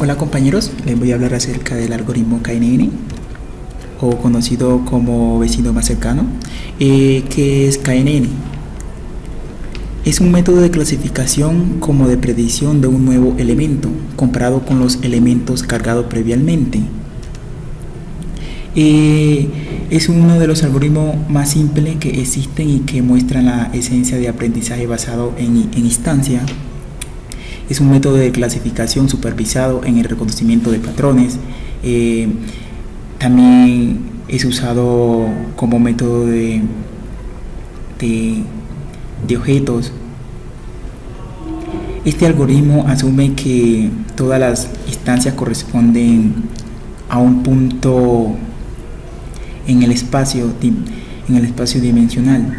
Hola compañeros, les voy a hablar acerca del algoritmo KNN, o conocido como vecino más cercano. ¿Qué es KNN? Es un método de clasificación como de predicción de un nuevo elemento comparado con los elementos cargados previamente. Es uno de los algoritmos más simples que existen y que muestran la esencia de aprendizaje basado en instancia. Es un método de clasificación supervisado en el reconocimiento de patrones. También es usado como método de objetos. Este algoritmo asume que todas las instancias corresponden a un punto en el espacio dimensional.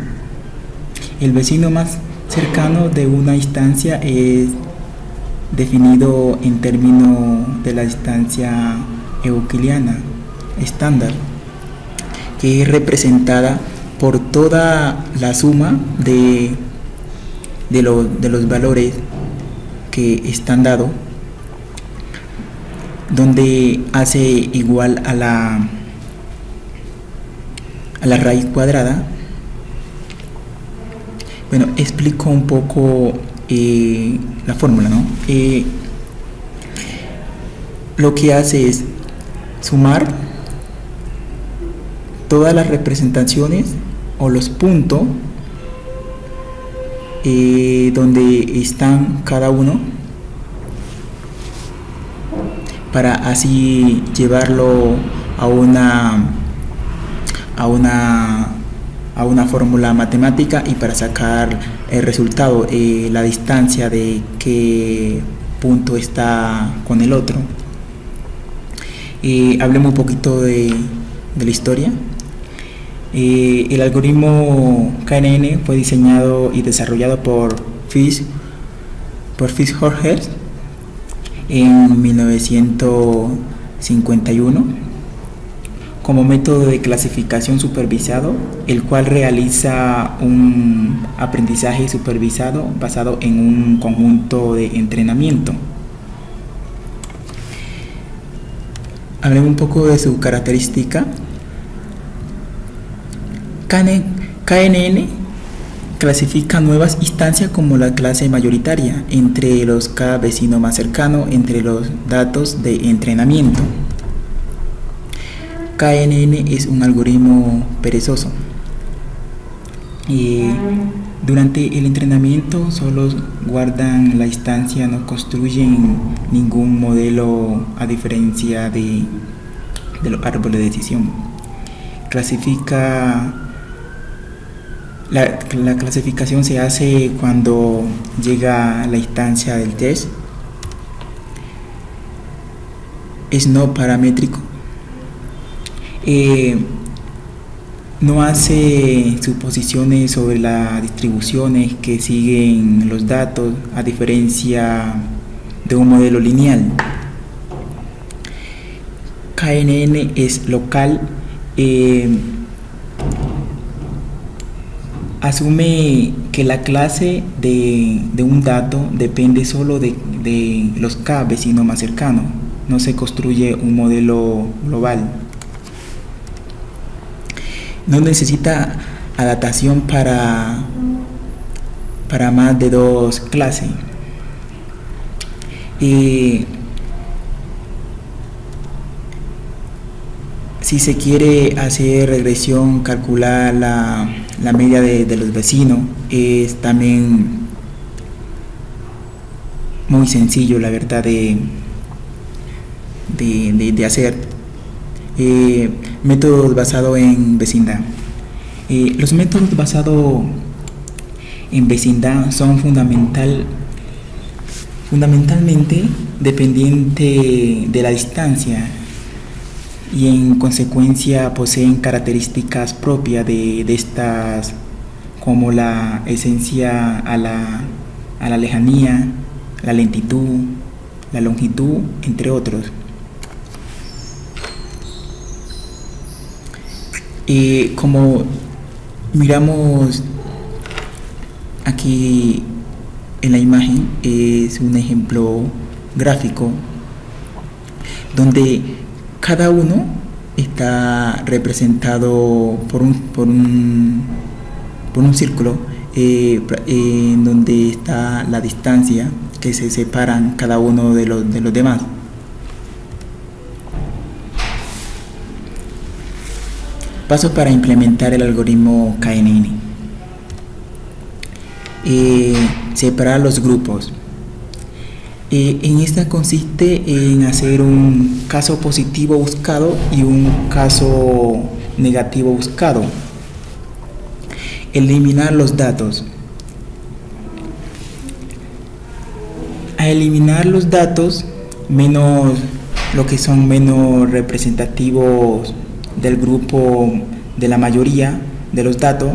El vecino más cercano de una instancia es definido en términos de la distancia euclidiana estándar, que es representada por toda la suma de los valores que están dados, donde hace igual a la raíz cuadrada. Bueno, explico un poco la fórmula, ¿no? Lo que hace es sumar todas las representaciones o los puntos donde están cada uno, para así llevarlo a una fórmula matemática y para sacar el resultado, la distancia de qué punto está con el otro. Hablemos un poquito de la historia. El algoritmo KNN fue diseñado y desarrollado por Fritz Horst en 1951 como método de clasificación supervisado, el cual realiza un aprendizaje supervisado basado en un conjunto de entrenamiento. Hablemos un poco de su característica. KNN clasifica nuevas instancias como la clase mayoritaria entre los K vecino más cercano entre los datos de entrenamiento. KNN es un algoritmo perezoso. Durante el entrenamiento solo guardan la instancia, no construyen ningún modelo, a diferencia de los árboles de decisión. La clasificación se hace cuando llega la instancia del test. Es no paramétrico. No hace suposiciones sobre las distribuciones que siguen los datos, a diferencia de un modelo lineal. KNN es local. Asume que la clase de un dato depende solo de los K vecinos más cercanos. No se construye un modelo global. No necesita adaptación para más de dos clases. Si se quiere hacer regresión, calcular la media de los vecinos, es también muy sencillo, la verdad, de hacer. Métodos basados en vecindad. Los métodos basados en vecindad son fundamentalmente dependientes de la distancia y en consecuencia poseen características propias de estas, como la esencia a la lejanía, la lentitud, la longitud, entre otros. Como miramos aquí en la imagen, es un ejemplo gráfico donde cada uno está representado por un círculo en donde está la distancia que se separan cada uno de los demás. Pasos para implementar el algoritmo KNN. Separar los grupos. En esta consiste en hacer un caso positivo buscado y un caso negativo buscado. Eliminar los datos. A eliminar los datos menos lo que son menos representativos del grupo de la mayoría de los datos,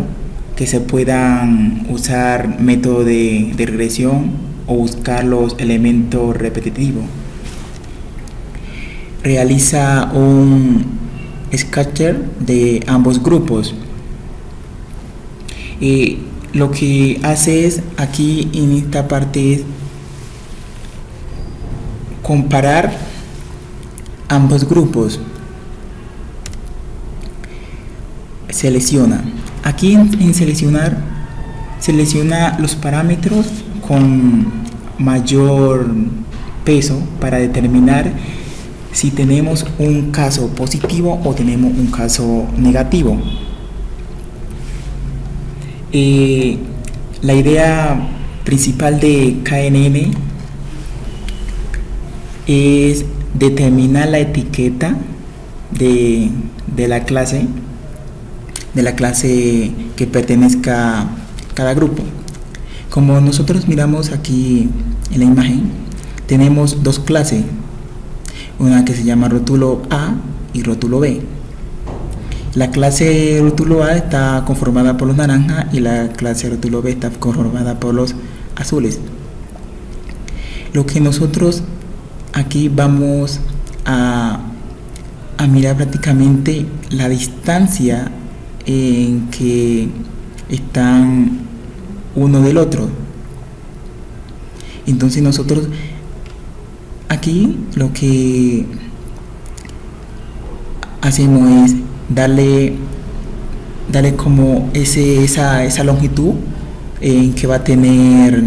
que se puedan usar método de regresión o buscar los elementos repetitivos. Realiza un scatter de ambos grupos. Lo que hace es aquí en esta parte es comparar ambos grupos. Selecciona. Aquí en seleccionar, selecciona los parámetros con mayor peso para determinar si tenemos un caso positivo o tenemos un caso negativo. La idea principal de KNN es determinar la etiqueta de la clase que pertenezca a cada grupo. Como nosotros miramos aquí en la imagen, tenemos dos clases, una que se llama rótulo A y rótulo B. La clase rótulo A está conformada por los naranjas y la clase rótulo B está conformada por los azules. Lo que nosotros aquí vamos a mirar prácticamente la distancia en que están uno del otro. Entonces nosotros aquí lo que hacemos es darle como esa longitud en que va a tener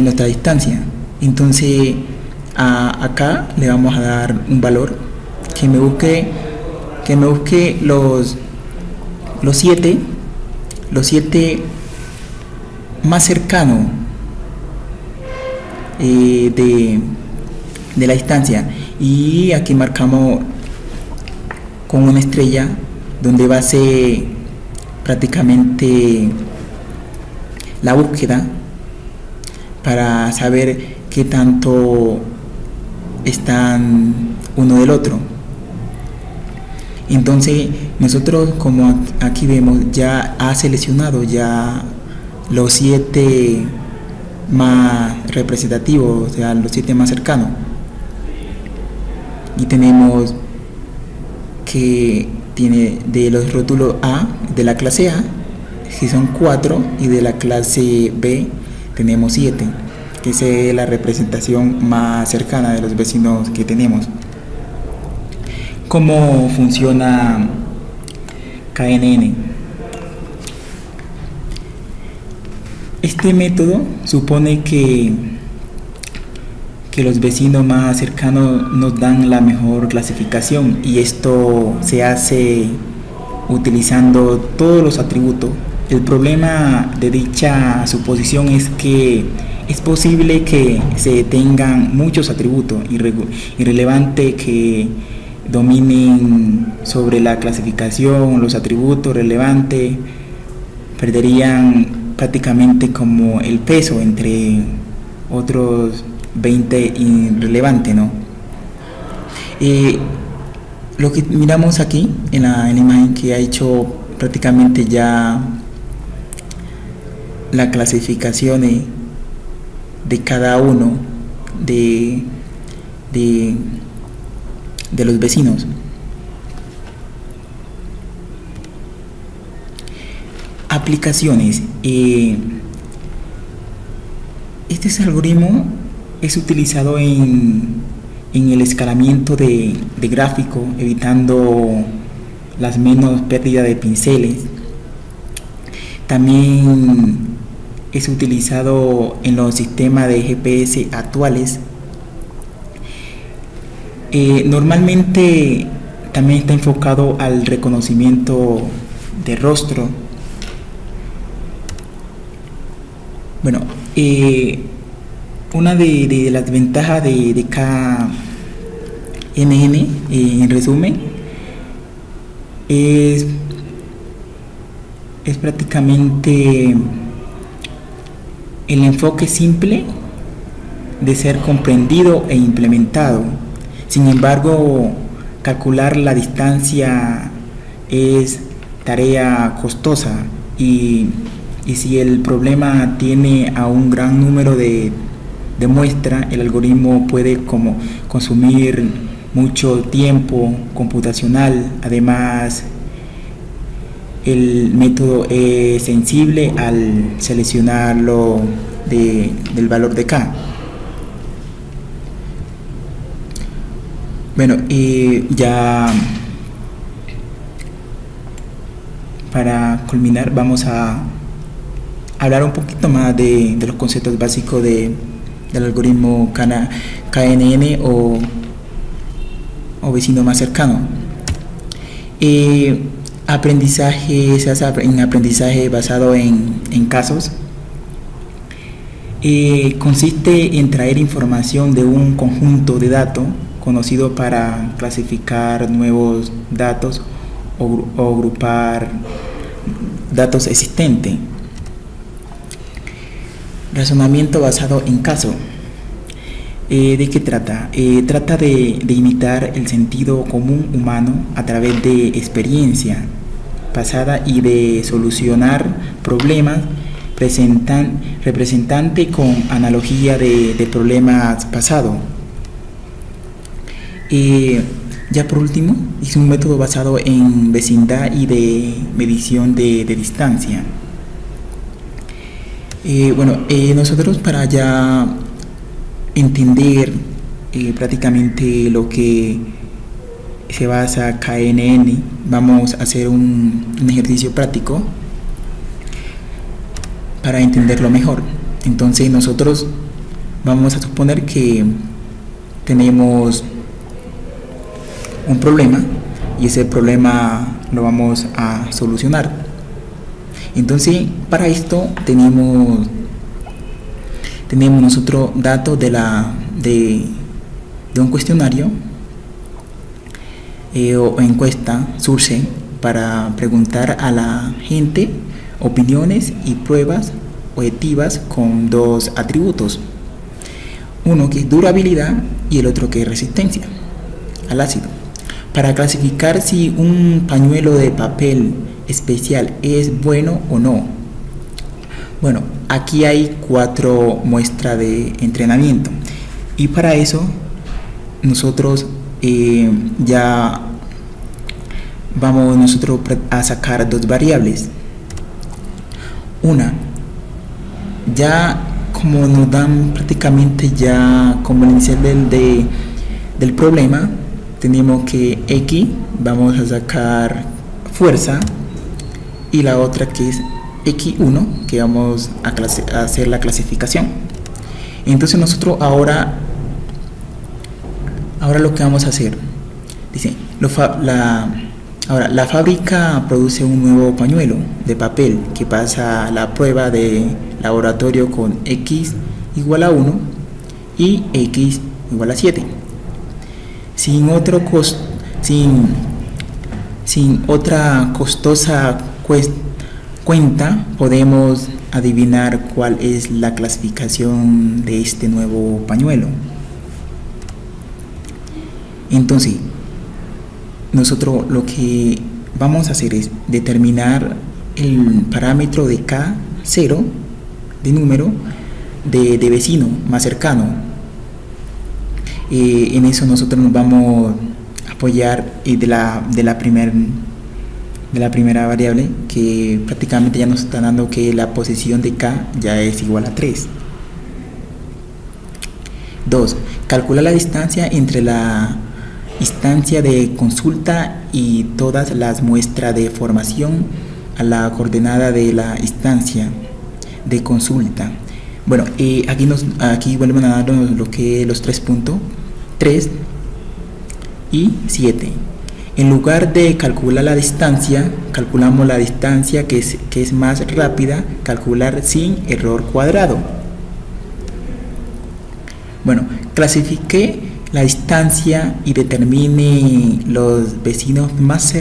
nuestra distancia. Entonces acá le vamos a dar un valor que me busque los 7 más cercanos de la distancia, y aquí marcamos con una estrella donde va a ser prácticamente la búsqueda para saber qué tanto están uno del otro. Entonces nosotros, como aquí vemos, ya ha seleccionado ya los 7 más representativos, o sea, los 7 más cercanos, y tenemos que tiene de los rótulos A de la clase A, que son 4, y de la clase B tenemos 7, que es la representación más cercana de los vecinos que tenemos. ¿Cómo funciona KNN? Este método supone que los vecinos más cercanos nos dan la mejor clasificación, y esto se hace utilizando todos los atributos. El problema de dicha suposición es que es posible que se tengan muchos atributos irrelevantes que dominen sobre la clasificación. Los atributos relevantes perderían prácticamente como el peso entre otros 20 irrelevantes, ¿no? Lo que miramos aquí en la imagen, que ha hecho prácticamente ya la clasificación de cada uno de los vecinos. Aplicaciones. Este algoritmo es utilizado en el escalamiento de gráfico, evitando las menos pérdidas de pinceles. También es utilizado en los sistemas de GPS actuales. Normalmente también está enfocado al reconocimiento de rostro. Bueno, una de las ventajas de KNN, en resumen, es prácticamente el enfoque simple de ser comprendido e implementado. Sin embargo, calcular la distancia es tarea costosa y si el problema tiene a un gran número de muestras, el algoritmo puede consumir mucho tiempo computacional. Además, el método es sensible al seleccionarlo del valor de K. Bueno, ya para culminar vamos a hablar un poquito más de los conceptos básicos del algoritmo KNN o vecino más cercano. Aprendizaje se hace en aprendizaje basado en casos. Consiste en traer información de un conjunto de datos conocido para clasificar nuevos datos o agrupar datos existentes. Razonamiento basado en caso. ¿De qué trata? Trata de imitar el sentido común humano a través de experiencia pasada y de solucionar problemas representante con analogía de problemas pasados. Ya por último, es un método basado en vecindad y de medición de distancia. Nosotros para ya entender prácticamente lo que se basa KNN, vamos a hacer un ejercicio práctico para entenderlo mejor. Entonces nosotros vamos a suponer que tenemos un problema y ese problema lo vamos a solucionar. Entonces para esto tenemos nosotros datos de un cuestionario o encuesta Survey para preguntar a la gente opiniones y pruebas objetivas con dos atributos, uno que es durabilidad y el otro que es resistencia al ácido, para clasificar si un pañuelo de papel especial es bueno o no. Bueno, aquí hay 4 muestras de entrenamiento y para eso nosotros ya vamos a sacar 2 variables. Una, ya como nos dan prácticamente ya como el inicial del problema, tenemos que X vamos a sacar fuerza y la otra que es X1 que vamos a hacer la clasificación. Entonces nosotros ahora lo que vamos a hacer, dice, la fábrica produce un nuevo pañuelo de papel que pasa la prueba de laboratorio con X igual a 1 y X igual a 7. Sin otra costosa cuenta, podemos adivinar cuál es la clasificación de este nuevo pañuelo. Entonces, nosotros lo que vamos a hacer es determinar el parámetro de K0 de número de vecino más cercano. En eso nosotros nos vamos a apoyar de la primera variable, que prácticamente ya nos está dando que la posición de K ya es igual a 3. 2. Calcula la distancia entre la instancia de consulta y todas las muestras de formación a la coordenada de la instancia de consulta. Bueno, aquí vuelven a darnos lo que los 3 puntos, 3 y 7. En lugar de calcular la distancia, calculamos la distancia que es más rápida, calcular sin error cuadrado. Bueno, clasifique la distancia y determine los vecinos más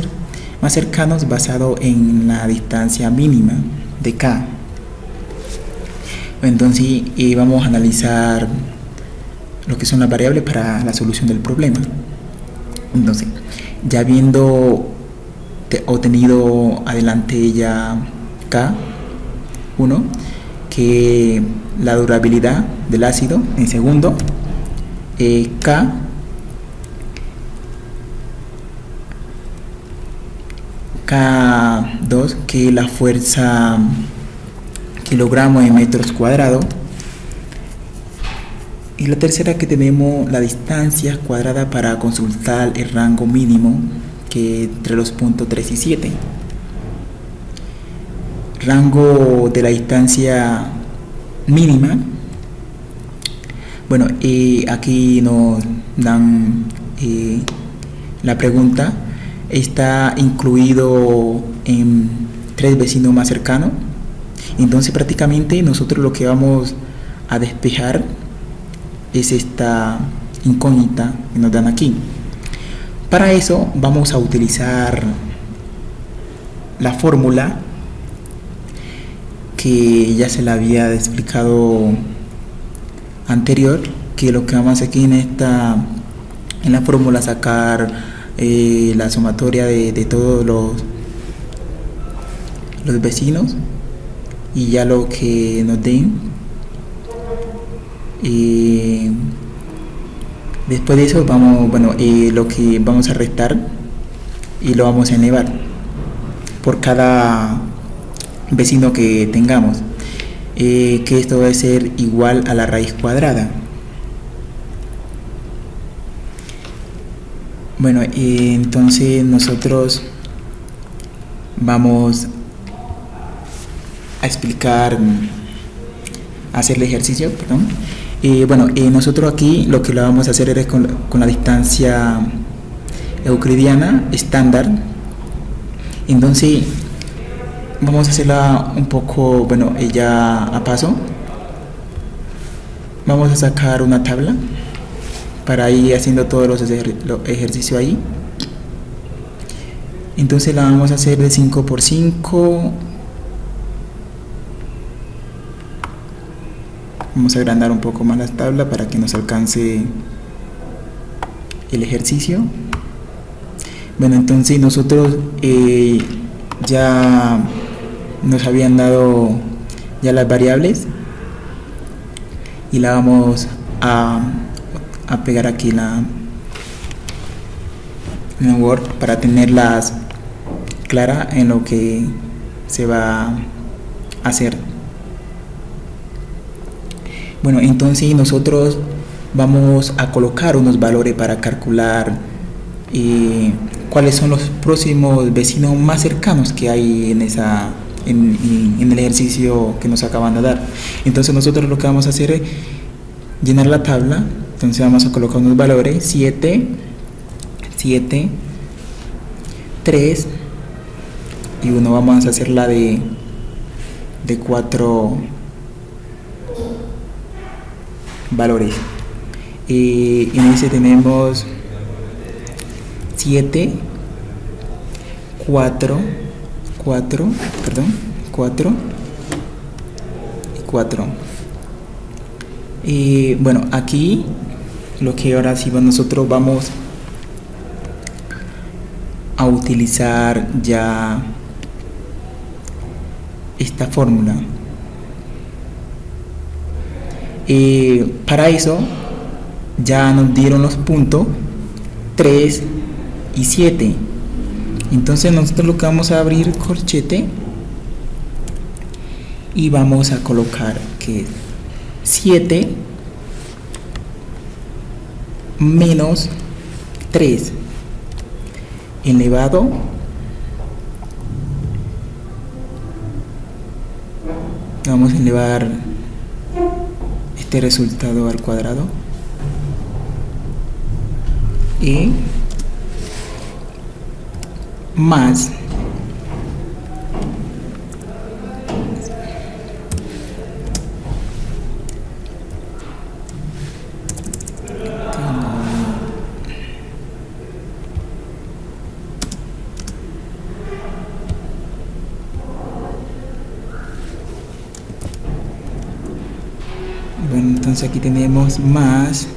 cercanos basado en la distancia mínima de K. Entonces vamos a analizar lo que son las variables para la solución del problema. Entonces, ya habiendo obtenido adelante ya K1, que la durabilidad del ácido en segundo, K2, que la fuerza kilogramos en metros cuadrados, y la tercera que tenemos la distancia cuadrada para consultar el rango mínimo, que entre los puntos 3 y 7. Rango de la distancia mínima. Bueno, aquí nos dan la pregunta: está incluido en 3 vecinos más cercanos. Entonces prácticamente nosotros lo que vamos a despejar es esta incógnita que nos dan aquí. Para eso vamos a utilizar la fórmula que ya se la había explicado anterior, que lo que vamos a hacer aquí en la fórmula, sacar la sumatoria de todos los vecinos, y ya lo que nos den, después de eso lo que vamos a restar y lo vamos a elevar por cada vecino que tengamos, que esto va a ser igual a la raíz cuadrada. Bueno, entonces nosotros vamos a hacer el ejercicio, perdón. Nosotros aquí lo que lo vamos a hacer es con la distancia euclidiana estándar. Entonces vamos a hacerla un poco, ya a paso. Vamos a sacar una tabla para ir haciendo todos los ejercicios ahí. Entonces la vamos a hacer de 5 por 5. Vamos a agrandar un poco más la tabla para que nos alcance el ejercicio. Bueno, entonces nosotros ya nos habían dado ya las variables, y la vamos a pegar aquí en Word para tenerlas claras en lo que se va a hacer. Bueno, entonces nosotros vamos a colocar unos valores para calcular cuáles son los próximos vecinos más cercanos que hay en el ejercicio que nos acaban de dar. Entonces nosotros lo que vamos a hacer es llenar la tabla. Entonces vamos a colocar unos valores: 7, 3 y 1. Vamos a hacer la de 4 valores. En ese tenemos 7, 4 y 4. Aquí lo que ahora sí nosotros vamos a utilizar ya esta fórmula. Para eso ya nos dieron los puntos 3 y 7. Entonces nosotros lo que vamos a abrir corchete y vamos a colocar que 7 menos 3 elevado vamos a elevar este resultado al cuadrado y más bueno, entonces aquí tenemos más,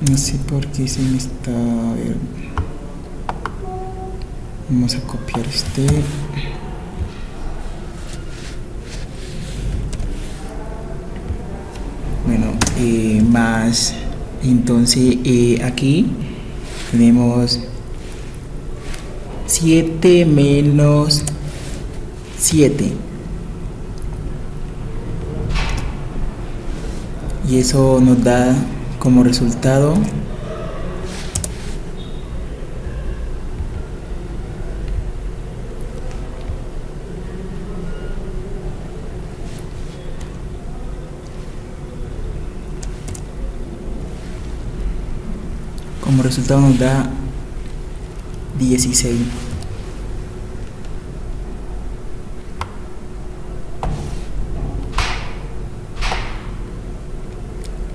no sé por qué se me está, a ver, vamos a copiar este, bueno, más, entonces aquí tenemos 7 menos 7 y eso nos da como resultado nos da 16.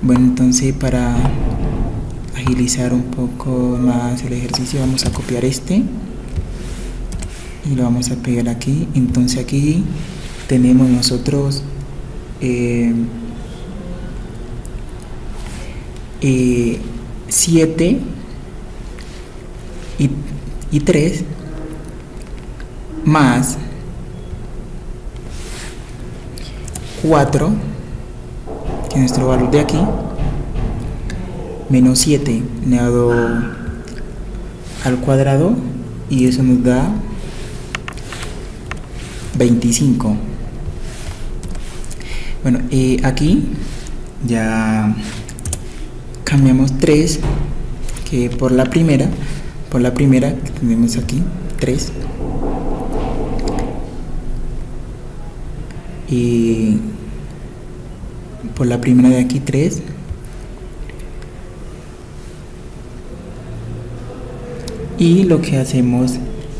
Bueno, entonces para agilizar un poco más el ejercicio vamos a copiar este y lo vamos a pegar aquí. Entonces aquí tenemos nosotros 7 y 3 más 4, que es nuestro valor de aquí, menos 7 elevado al cuadrado, y eso nos da 25. Bueno, aquí ya cambiamos 3, que por la primera que tenemos aquí, 3, y por la primera de aquí 3, y lo que hacemos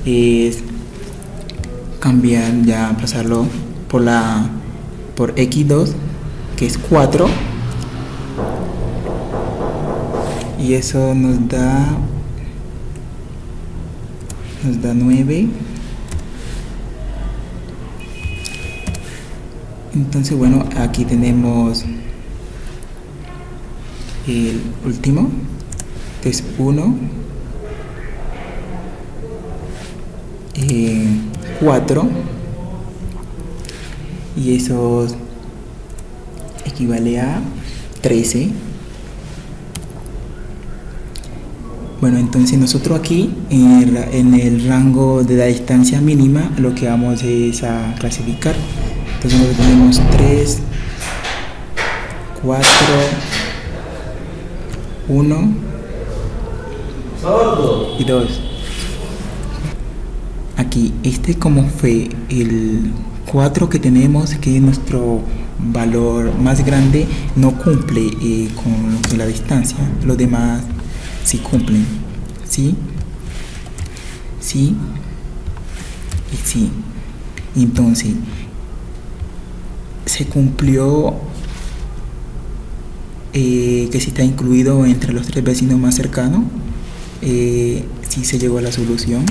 es cambiar, ya pasarlo por x2, que es 4, y eso nos da 9. Entonces, bueno, aquí tenemos el último, que es 1, 4, y eso equivale a 13. Bueno, entonces nosotros aquí en el rango de la distancia mínima lo que vamos es a clasificar. Entonces nosotros tenemos 3, 4, 1 y 2. Aquí, como fue el 4 que tenemos, que es nuestro valor más grande, no cumple con lo que la distancia. Los demás sí cumplen, ¿sí? Sí y sí. Entonces, se cumplió que si está incluido entre los 3 vecinos más cercanos, sí se llegó a la solución.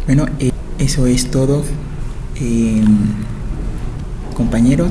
Bueno, eso es todo, compañeros.